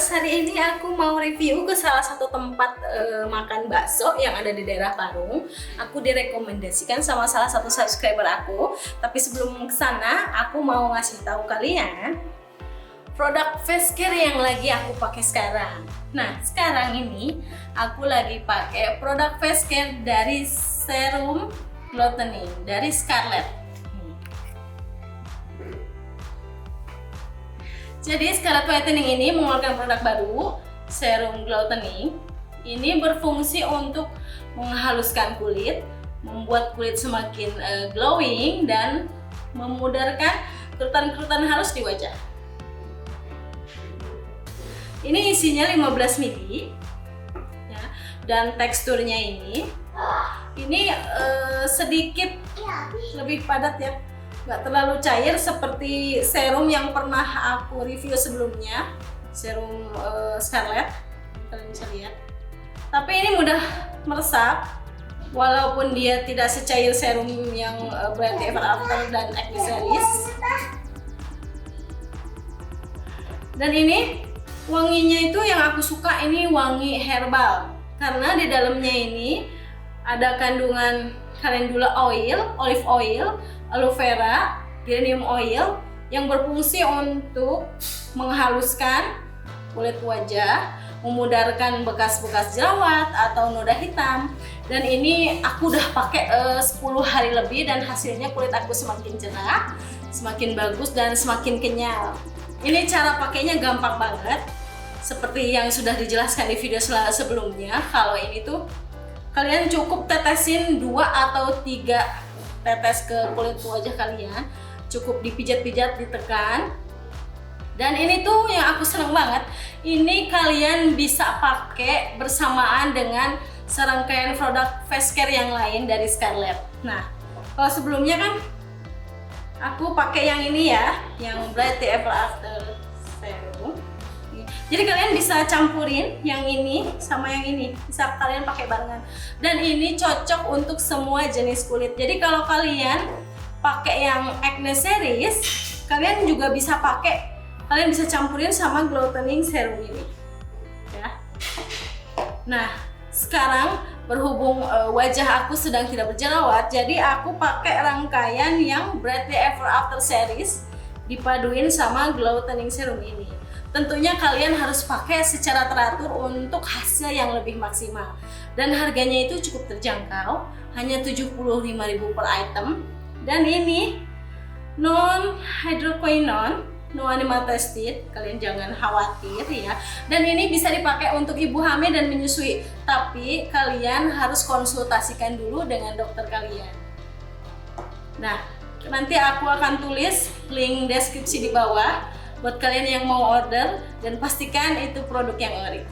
viewers, hari ini aku mau review ke salah satu tempat makan bakso yang ada di daerah Parung. Aku direkomendasikan sama salah satu subscriber aku. Tapi sebelum ke sana, aku mau ngasih tahu kalian produk face care yang lagi aku pakai sekarang. Nah, sekarang ini aku lagi pakai produk face care dari Serum Glutening dari Scarlett. Jadi Scarlett Whitening ini mengeluarkan produk baru, Serum Glutening. Ini berfungsi untuk menghaluskan kulit, membuat kulit semakin glowing dan memudarkan kerutan-kerutan halus di wajah. Ini isinya 15 ml ya, dan teksturnya ini sedikit lebih padat ya. Nggak terlalu cair seperti serum yang pernah aku review sebelumnya, serum Scarlett, kalian bisa lihat. Tapi ini mudah meresap, walaupun dia tidak secair serum yang Brightly Ever After dan Acne Series. Dan ini wanginya itu yang aku suka, ini wangi herbal, karena di dalamnya ini ada kandungan calendula oil, olive oil, aloe vera, geranium oil yang berfungsi untuk menghaluskan kulit wajah, memudarkan bekas-bekas jerawat atau noda hitam. Dan ini aku udah pakai 10 hari lebih dan hasilnya kulit aku semakin cerah, semakin bagus dan semakin kenyal. Ini cara pakainya gampang banget, seperti yang sudah dijelaskan di video sebelumnya. Kalau ini tuh kalian cukup tetesin 2 atau 3 tetes ke kulit wajah kalian, cukup dipijat-pijat, ditekan. Dan ini tuh yang aku seneng banget, ini kalian bisa pakai bersamaan dengan serangkaian produk face care yang lain dari Scarlett. Nah, kalau sebelumnya kan aku pakai yang ini ya, yang Brightly Ever After Serum. Jadi kalian bisa campurin yang ini sama yang ini, bisa kalian pakai barengan. Dan ini cocok untuk semua jenis kulit. Jadi kalau kalian pakai yang Acne Series, kalian juga bisa pakai, kalian bisa campurin sama Glutening Serum ini. Ya. Nah, sekarang berhubung wajah aku sedang tidak berjerawat, jadi aku pakai rangkaian yang Brightly Ever After Series dipaduin sama Glutening Serum ini. Tentunya kalian harus pakai secara teratur untuk hasil yang lebih maksimal. Dan harganya itu cukup terjangkau, hanya 75.000 per item. Dan ini non hydroquinone, no animal tested, kalian jangan khawatir ya. Dan ini bisa dipakai untuk ibu hamil dan menyusui, tapi kalian harus konsultasikan dulu dengan dokter kalian. Nah, nanti aku akan tulis link deskripsi di bawah buat kalian yang mau order, dan pastikan itu produk yang ori.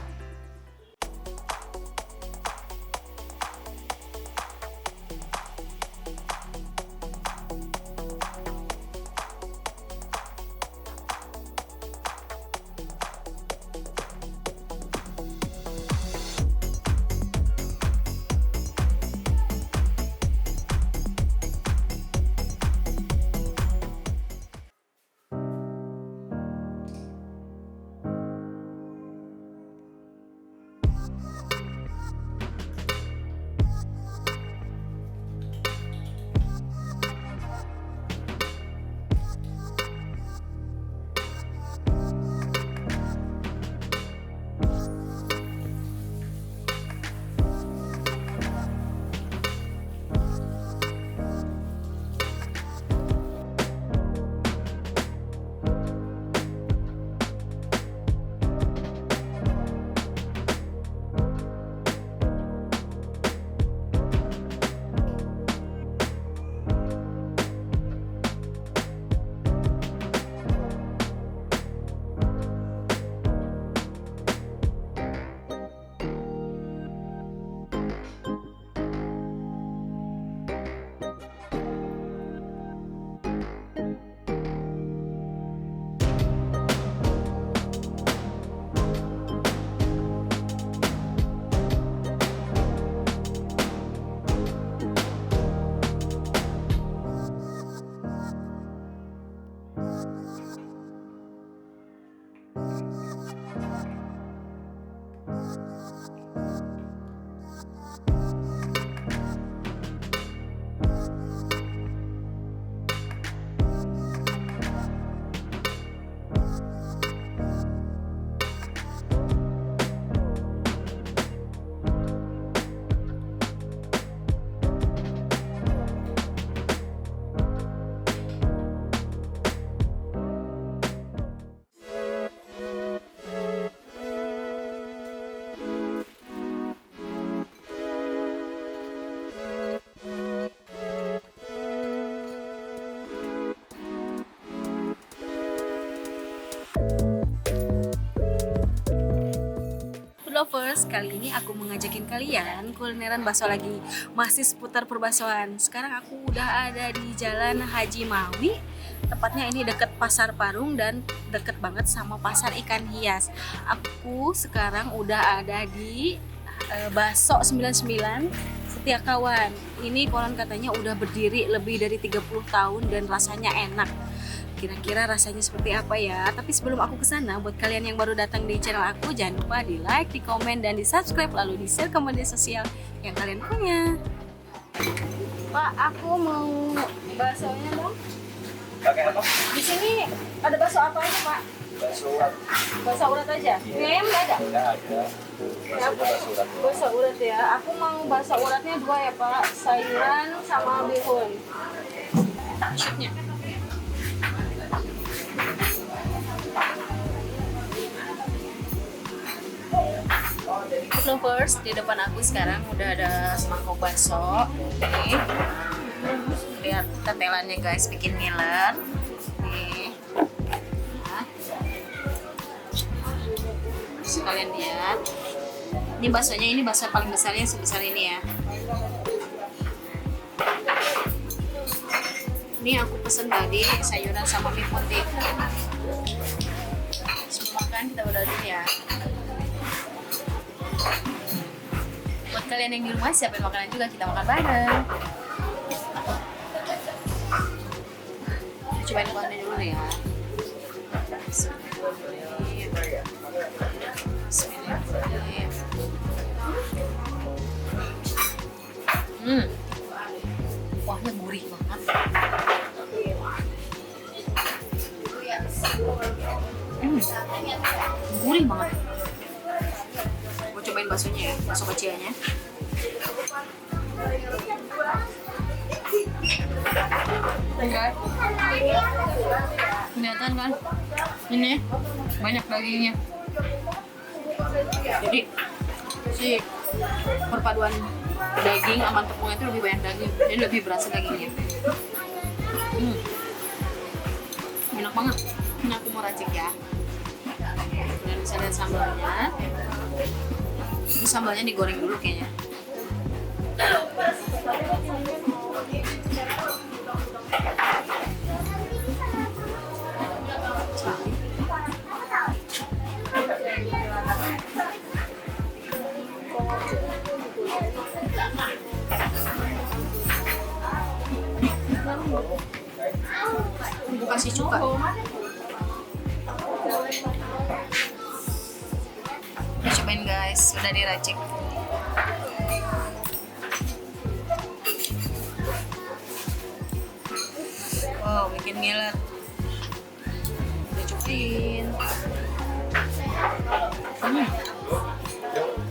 lovers, kali ini aku mau ngajakin kalian kulineran bakso lagi. Masih seputar perbaksoan. Sekarang aku udah ada di Jalan Haji Mawi. Tepatnya ini deket Pasar Parung dan deket banget sama Pasar Ikan Hias. Aku sekarang udah ada di Bakso 99 Setia Kawan. Ini konon katanya udah berdiri lebih dari 30 tahun dan rasanya enak. Kira-kira rasanya seperti apa ya? Tapi sebelum aku kesana, buat kalian yang baru datang di channel aku, jangan lupa di like, di komen, dan di subscribe, lalu di share ke media sosial yang kalian punya. Pak, aku mau baksonya dong. Pakai apa? Di sini ada bakso apa aja, Pak? Bakso urat. Bakso urat aja? Mie ayam nggak ada? Nggak ada. Bakso urat. Bakso urat ya. Aku mau bakso uratnya 2 ya, Pak. Sayuran sama bihun. Shootnya. Lovers, di depan aku sekarang udah ada semangkok bakso. Nih, lihat tetelannya guys, bikin ngiler. Nih, nah. Terus kalian lihat, ini baksonya, ini bakso paling besarnya sebesar ini ya. Ini aku pesen tadi sayuran sama mie putih. Sebelum makan kita berdoa ya. Buat kalian yang di rumah siapin makanan juga, kita makan bareng. Cobain kuahnya dulu ya. Bismillahirrahmanirrahim. Kuahnya gurih banget. Gurih banget. Mau cobain baksonya ya, bakso kecilannya. Kelihatan kan? Ini banyak dagingnya. Jadi si perpaduan daging sama tepung itu lebih banyak daging, jadi lebih berasa dagingnya. Enak banget. Ini aku mau racik ya. Kalian bisa lihat sambalnya. Ini sambalnya digoreng dulu kayaknya. Aku kasih cuka. Cobain guys, udah diracik. Wow, bikin ngiler. Udah cobain.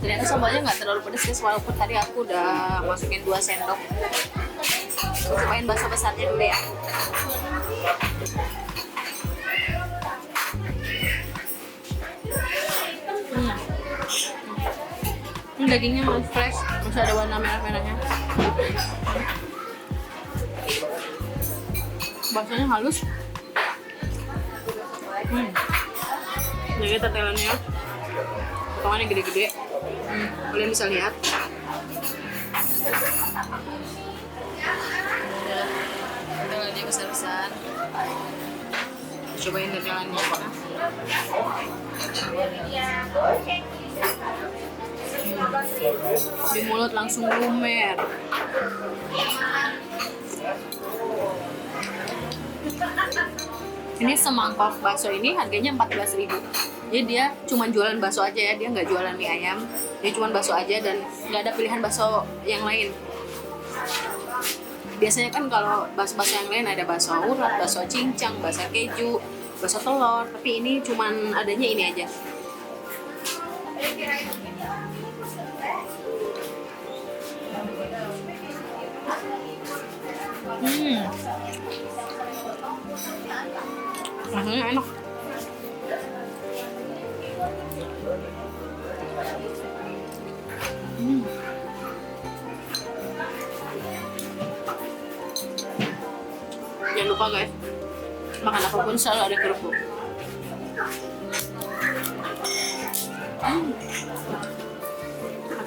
Ternyata sambalnya nggak terlalu pedas guys, walaupun tadi aku udah masukin 2 sendok. Cobain bakso besarnya dulu ya. Ini dagingnya masih fresh, masih ada warna merah-merahnya. Baksonya halus. Jadi tetelannya, potongannya gede-gede. Kalian bisa lihat. Tetelannya besar-besar. Cobain tetelannya Pak. Di mulut langsung lumer. Ini semangkok bakso ini harganya 14.000. Jadi dia cuma jualan bakso aja ya, dia nggak jualan mie ayam. Dia cuma bakso aja dan nggak ada pilihan bakso yang lain. Biasanya kan kalau bakso-bakso yang lain ada bakso urat, bakso cincang, bakso keju, bakso telur. Tapi ini cuma adanya ini aja. Rasanya enak. Jangan lupa guys, makan apapun selalu ada kerupuk.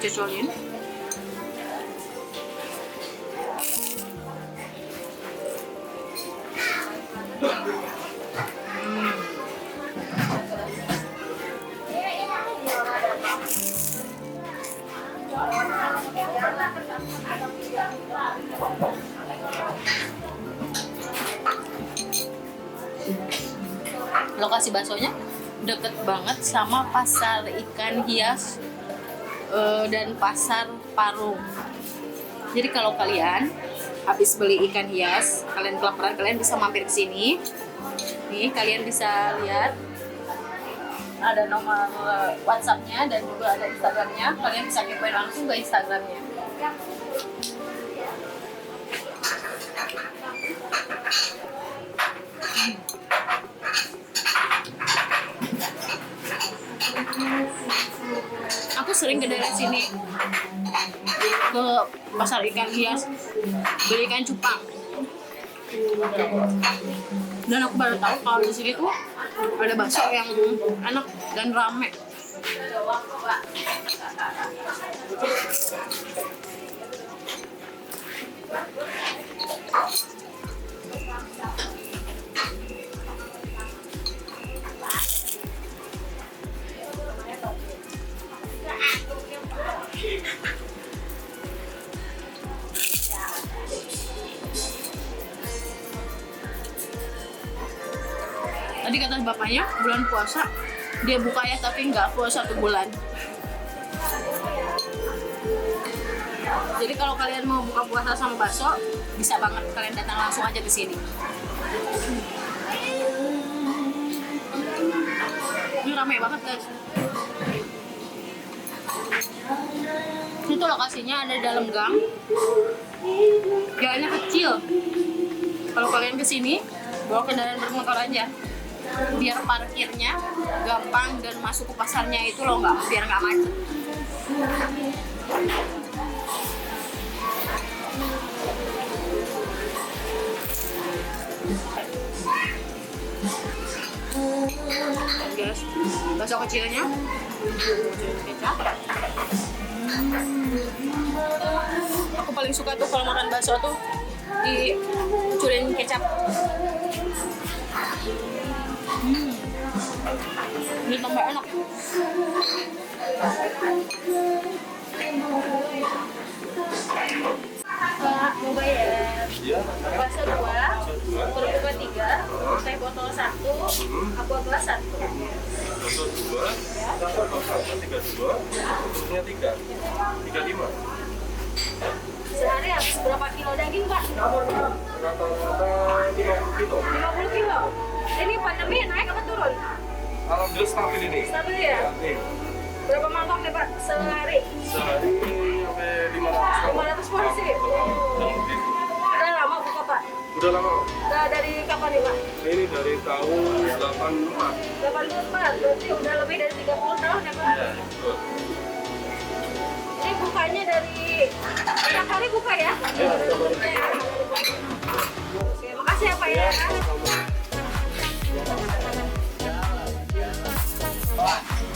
cocolin. Lokasi baksonya deket banget sama pasar ikan hias dan pasar Parung. Jadi kalau kalian habis beli ikan hias, kalian kelaparan, kalian bisa mampir ke sini. Nih, kalian bisa lihat ada nomor WhatsApp-nya dan juga ada Instagram-nya. Kalian bisa kepoin langsung ke Instagram-nya. Aku sering ke daerah sini, ke pasar ikan hias, beli ikan cupang. Dan aku baru tahu kalau di sini tuh ada bakso yang enak dan rame. Tadi kata bapaknya bulan puasa dia buka ya, tapi nggak full 1 bulan. Jadi kalau kalian mau buka puasa sama bakso, bisa banget kalian datang langsung aja ke sini. Ini ramai banget guys. Itu lokasinya ada di dalam gang. Gangnya kecil. Kalau kalian ke sini, bawa kendaraan bermotor aja. Biar parkirnya gampang dan masuk ke pasarnya itu loh, biar nggak macet. Guys, bakso kecilnya kecap. Aku paling suka tuh kalau makan bakso tuh dicurin kecap. Ini tambah enak. Pak, mau bayar? Iya. Bakso 2, kerupuk 3, teh botol 1, aqua gelas 1. Bakso 2, botol 1, 32, kerupuknya 3, 35. Sehari habis berapa kilo daging, Pak? Rata-rata 50 kilo. 50 kilo. Ini pandemi naik apa turun? Alhamdulillah stabil ini. Stabil ya? Nih, Berapa mangkok nih, Pak? Sehari? sehari sampai 500 500 porsi? Udah lama buka, Pak? Udah lama. Udah dari kapan nih, Pak? Ini dari tahun 84. 84, berarti udah lebih dari 30 tahun ya, Pak? Ya, betul. Ini bukanya dari tiap hari buka ya? Oke, makasih ya Pak ya.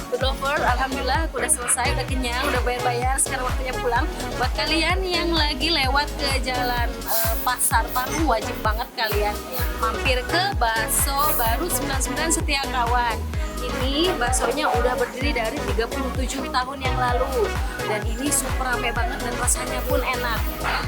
Food lover, alhamdulillah aku udah selesai, udah kenyang, udah bayar-bayar, sekarang waktunya pulang. Buat kalian yang lagi lewat ke jalan Pasar Parung, wajib banget kalian mampir ke Bakso Baru 99 Setiakawan. Ini baksonya udah berdiri dari 37 tahun yang lalu dan ini super rame banget dan rasanya pun enak.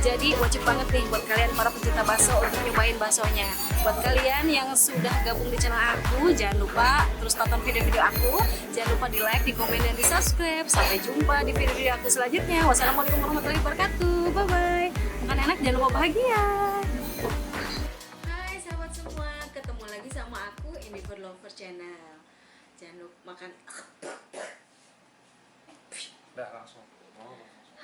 Jadi wajib banget nih buat kalian para pecinta bakso untuk nyobain baksonya. Buat kalian yang sudah gabung di channel aku, jangan lupa terus tonton video-video aku. Jangan lupa di like, di komen, dan di subscribe. Sampai jumpa di video-video aku selanjutnya. Wassalamualaikum warahmatullahi wabarakatuh. Bye-bye. Makan enak, jangan lupa bahagia. Hai sahabat semua, ketemu lagi sama aku ini Food Lover Channel. Jangan lupa makan. Udah langsung.